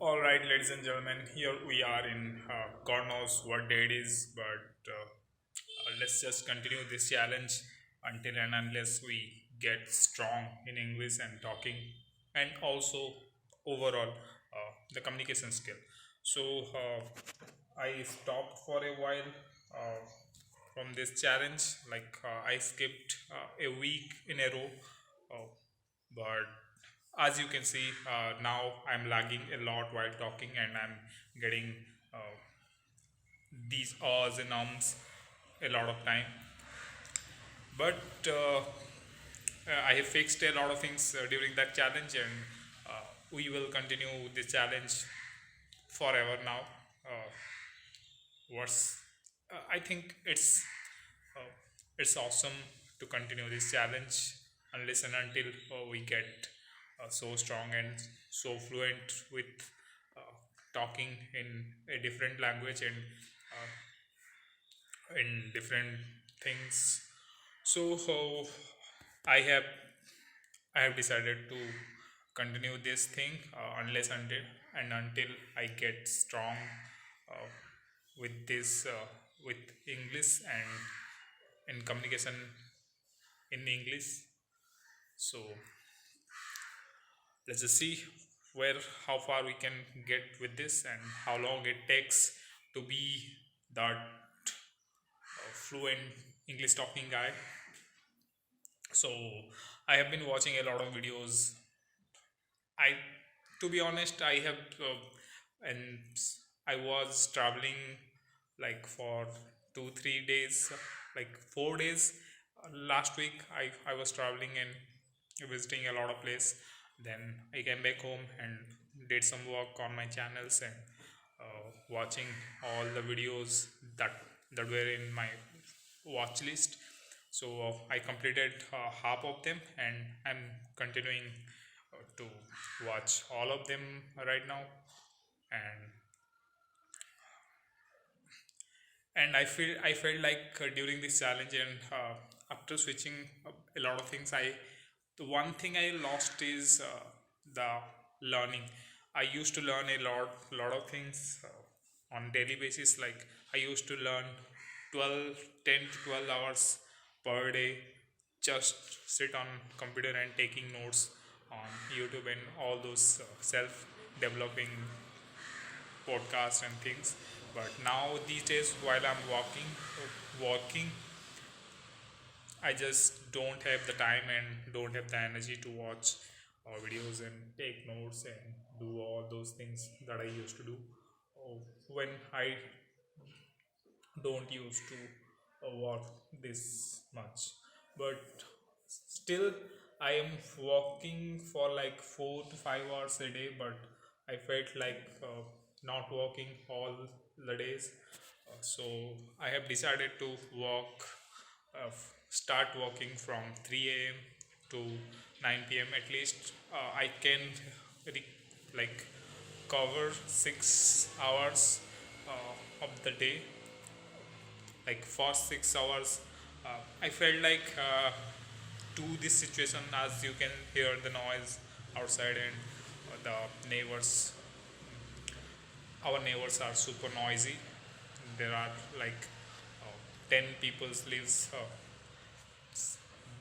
All right, ladies and gentlemen, here we are in God knows what day it is, but let's just continue this challenge until and unless we get strong in English and talking, and also overall the communication skill. So I stopped for a while from this challenge, like I skipped a week in a row, but as you can see, now I'm lagging a lot while talking, and I'm getting uh, these ahs and ums a lot of time. But I have fixed a lot of things during that challenge, and we will continue this challenge forever now. Uh, what's I think uh, it's awesome to continue this challenge unless and until we get so strong and so fluent with uh, talking in a different language and in different things. So I have I have decided to continue this thing until I get strong uh, with this with English and in communication in English. So let's just see where how far we can get with this and how long it takes to be that fluent English talking guy. So I have been watching a lot of videos. I, to be honest, I have, and I was traveling like for 2 3 days, like 4 days. Last week, I was traveling and visiting a lot of place. Then I came back home and did some work on my channels and watching all the videos that that were in my watch list. So I completed half of them, and I'm continuing to watch all of them right now. And I felt like during this challenge and after switching a lot of things, I the one thing I lost is the learning. I used to learn a lot of things on daily basis. Like I used to learn 12 10 to 12 hours per day, just sit on computer and taking notes on YouTube and all those self developing podcasts and things. But now these days, while I'm walking, I just don't have the time and don't have the energy to watch videos and take notes and do all those things that I used to do when I don't used to walk this much. But still, I am walking for like 4 to 5 hours a day, but I felt like not walking all the days. So I have decided to start walking from 3 a.m. to 9 p.m. at least. I can re- like cover 6 hours of the day, like for 6 hours. I felt like to this situation, as you can hear the noise outside and the neighbors, our neighbors are super noisy. There are like 10 people lives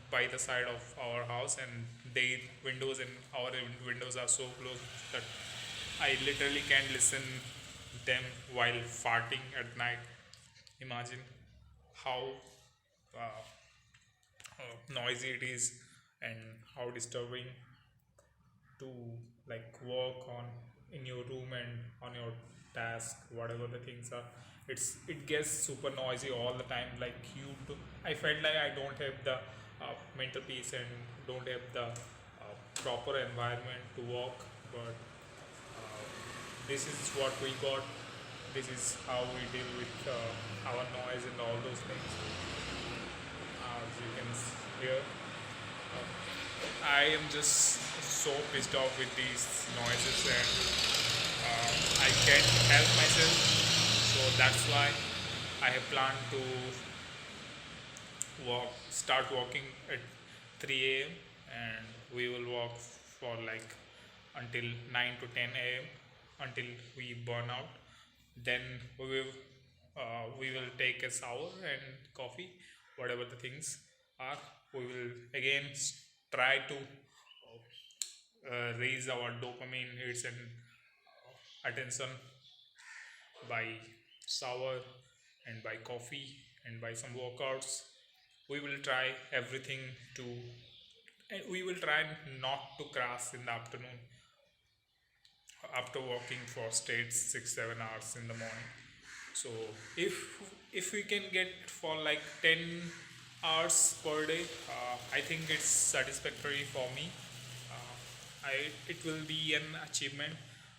by the side of our house, and they windows and our windows are so close that I literally can listen them while farting at night. Imagine how uh, noisy it is and how disturbing to like work on in your room and on your task, whatever the things are. It gets super noisy all the time, like I felt like I don't have the mental peace and don't have the proper environment to work. But this is what we got. This is how we deal with our noise and all those things. As you can hear, I am just so pissed off with these noises, and I can't help myself. So that's why I have planned to start walking at 3 a.m. and we will walk for like until 9 to 10 a.m. until we burn out. Then we will take a shower and coffee, whatever the things are. We will again try to raise our dopamine hits and attention by shower and by coffee and by some workouts. We will try everything to, and we will try not to crash in the afternoon after walking for straight 6 7 hours in the morning. So if if we can get for like 10 hours per day, I think it's satisfactory for me. I It will be an achievement.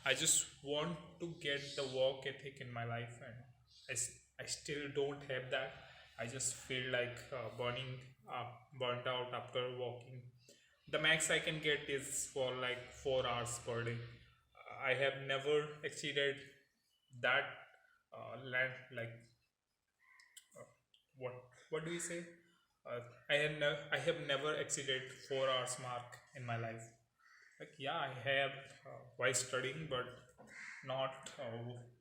I just want to get the work ethic in my life, and I still don't have that. I just feel like burnt out after walking. The max I can get is for like 4 hours per day. I have never exceeded that land like uh, what what do we say? I have never exceeded 4 hours mark in my life. Like yeah, I have while studying, but not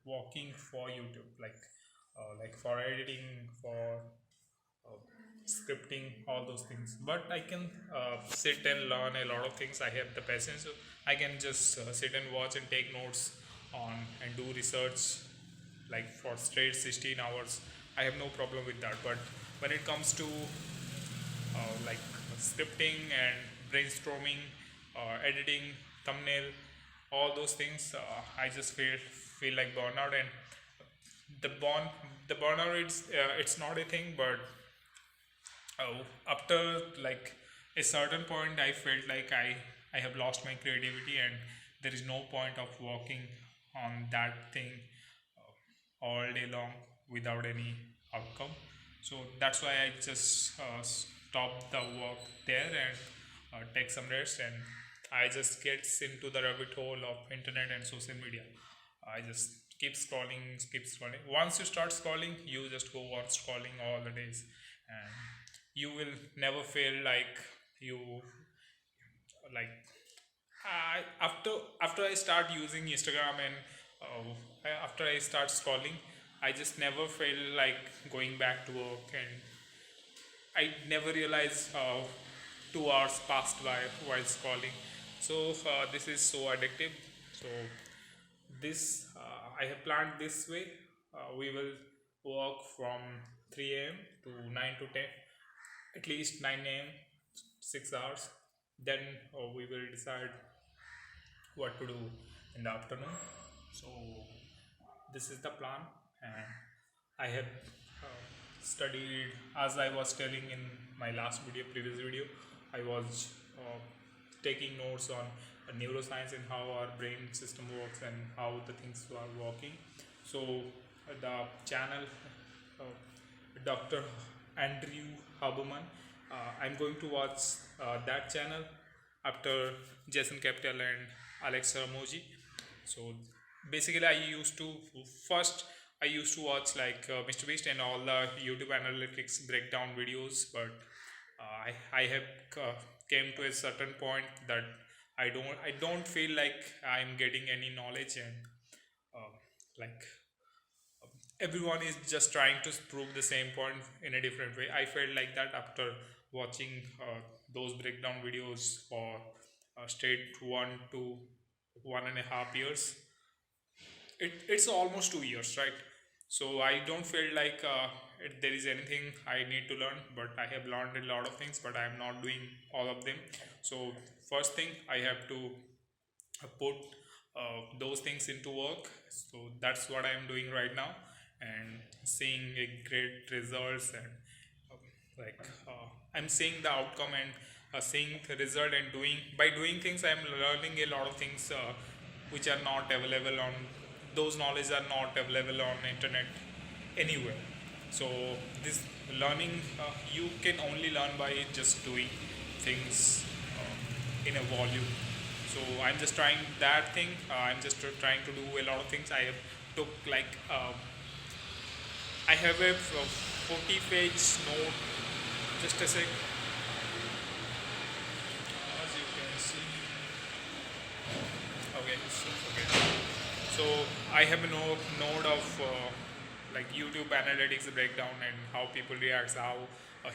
walking for YouTube. Like for editing, for uh, scripting, all those things. But I can sit and learn a lot of things. I have the patience, so I can just sit and watch and take notes on and do research like for straight 16 hours. I have no problem with that. But when it comes to like scripting and brainstorming, editing, thumbnail, all those things, I just feel like burnout. And the burn the burnout, it's not a thing, but after like a certain point, I felt like I have lost my creativity, and there is no point of working on that thing all day long without any outcome. So that's why I just stop the work there and take some rest, and I just gets into the rabbit hole of internet and social media. I just keep scrolling. Once you start scrolling, you just go on scrolling all the days, and you will never feel like you like after I start using Instagram and after I start scrolling, I just never feel like going back to work, and I never realize how 2 hours passed by while scrolling. So this is so addictive. So this I have planned this way. We will work from 3 a.m. to 9 to 10, at least 9 a.m., 6 hours. Then we will decide what to do in the afternoon. So this is the plan, and I have studied, as I was telling in my previous video. I was taking notes on neuroscience and how our brain system works and how the things are working. So the channel, uh, Dr. Andrew Haberman, I'm going to watch that channel after Jason Capital and Alex Ramoji. So basically, first I used to watch like Mr. Beast and all the YouTube analytics breakdown videos, but I have came to a certain point that I don't feel like I'm getting any knowledge, and uh, like everyone is just trying to prove the same point in a different way. I felt like that after watching those breakdown videos for straight 1 to 1.5 years. It's almost 2 years, right? So I don't feel like there is anything I need to learn, but I have learned a lot of things, but I am not doing all of them. So first thing, I have to put those things into work. So that's what I am doing right now, and seeing a great results, and like I'm seeing the outcome, and seeing the result, and doing things, I'm learning a lot of things which are not available on those knowledge are not available on internet anywhere. So this learning, you can only learn by just doing things in a volume. So I'm just trying that thing. I'm just trying to do a lot of things. I have took like I have a 40-page note. Just a sec. As you can see, okay. So So I have a node of like YouTube analytics breakdown and how people reacts, how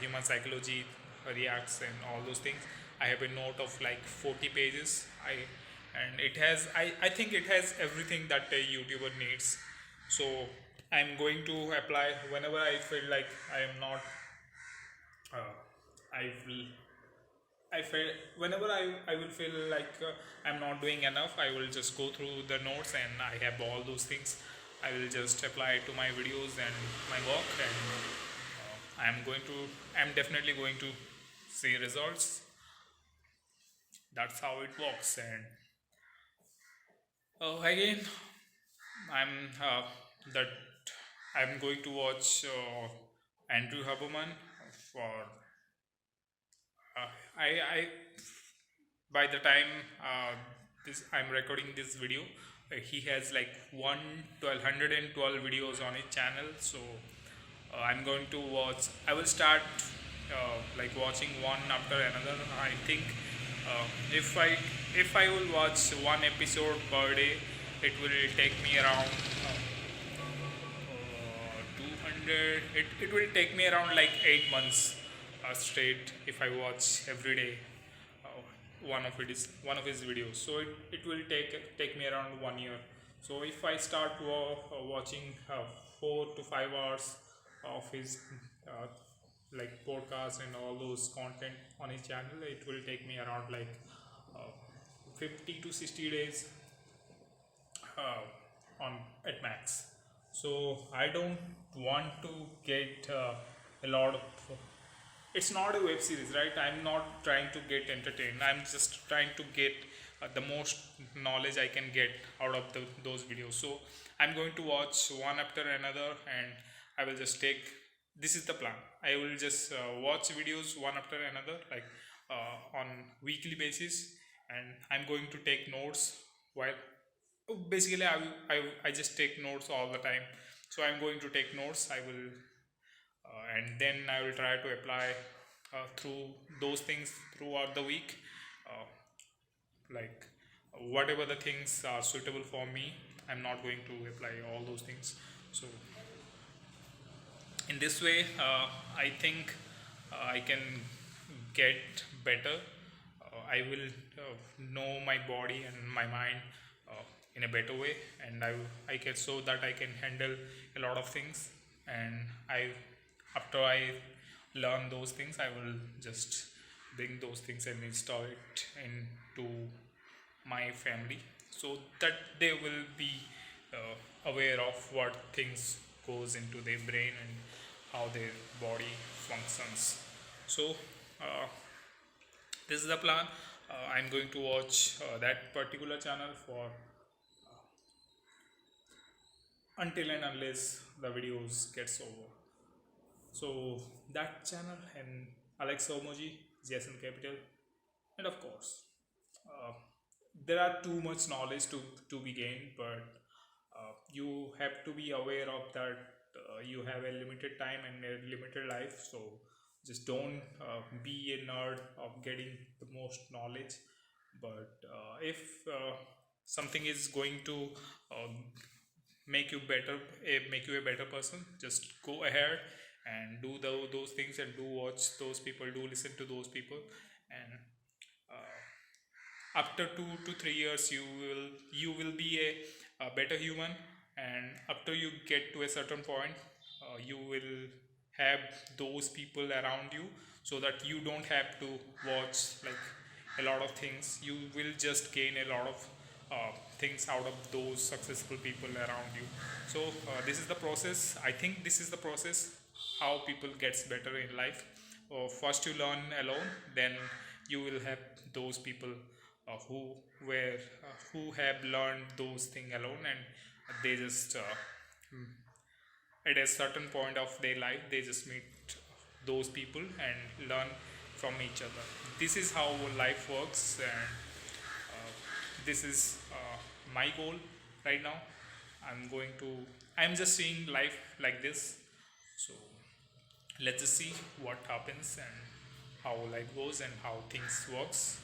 human psychology reacts, and all those things. I have a note of like 40 pages. And it has, I think it has everything that a YouTuber needs. So I'm going to apply whenever I feel like I am not. I will I feel whenever I will feel like I'm not doing enough, I will just go through the notes and I have all those things. I will just apply it to my videos and my work, and I'm definitely going to see results. That's how it works. And again, I'm that I'm going to watch Andrew Huberman for I by the time this I'm recording this video, he has like 112 videos on his channel. So I'm going to watch. I will start like watching one after another. I think if I will watch one episode per day, it will take me around 200. It will take me around like 8 months straight if I watch every day one of his videos. So it will take me around 1 year. So if I start watching 4 to 5 hours of his uh, like podcast and all those content on his channel, it will take me around like uh, 50 to 60 days on at max. So I don't want to get a lot of. It's not a web series, right? I'm not trying to get entertained. I'm just trying to get the most knowledge I can get out of those videos. So I'm going to watch one after another, and I will just take. This is the plan. I will just watch videos one after another, like on weekly basis, and I'm going to take notes while basically I just take notes all the time. So I'm going to take notes. I will and then I will try to apply through those things throughout the week, uh, like whatever the things are suitable for me. I'm not going to apply all those things. So in this way, I think I can get better. I will know my body and my mind in a better way, and I can, so that I can handle a lot of things. And I after I learn those things, I will just bring those things and install it into my family, so that they will be aware of what things goes into their brain and how their body functions. So uh, this is the plan. I'm going to watch that particular channel for until and unless the videos gets over. So that channel, and Alex Omoji, Jason Capital, and of course, uh, there are too much knowledge to be gained, but you have to be aware of that. You have a limited time and a limited life, so just don't be a nerd of getting the most knowledge. But if something is going to uh, make you a better person, just go ahead and do those things, and do watch those people, do listen to those people. And after 2 to 3 years, you will be a better human. And after you get to a certain point, you will have those people around you, so that you don't have to watch like a lot of things. You will just gain a lot of things out of those successful people around you. So this is the process. I think this is the process how people gets better in life. First you learn alone, then you will have those people who were who have learned those things alone, and they just at a certain point of their life, they just meet those people and learn from each other. This is how life works, and this is my goal right now. I'm just seeing life like this. So let's just see what happens, and how life goes, and how things works.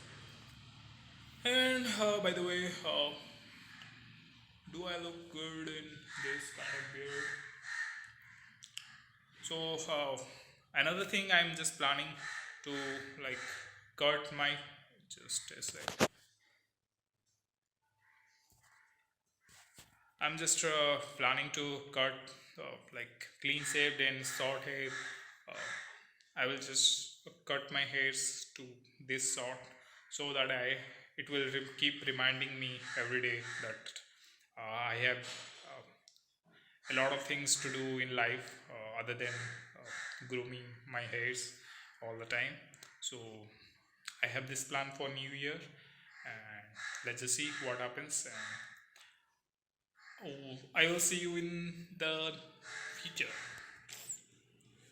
And by the way, Do I look good in this kind of beard? So another thing I'm just planning to like cut my just a sec. I'm just planning to cut like clean shaved and short hair. Uh, I will just cut my hairs to this sort so that I it will keep reminding me every day that I have a lot of things to do in life other than grooming my hairs all the time. So I have this plan for New Year, and let's just see what happens. And oh, I will see you in the future.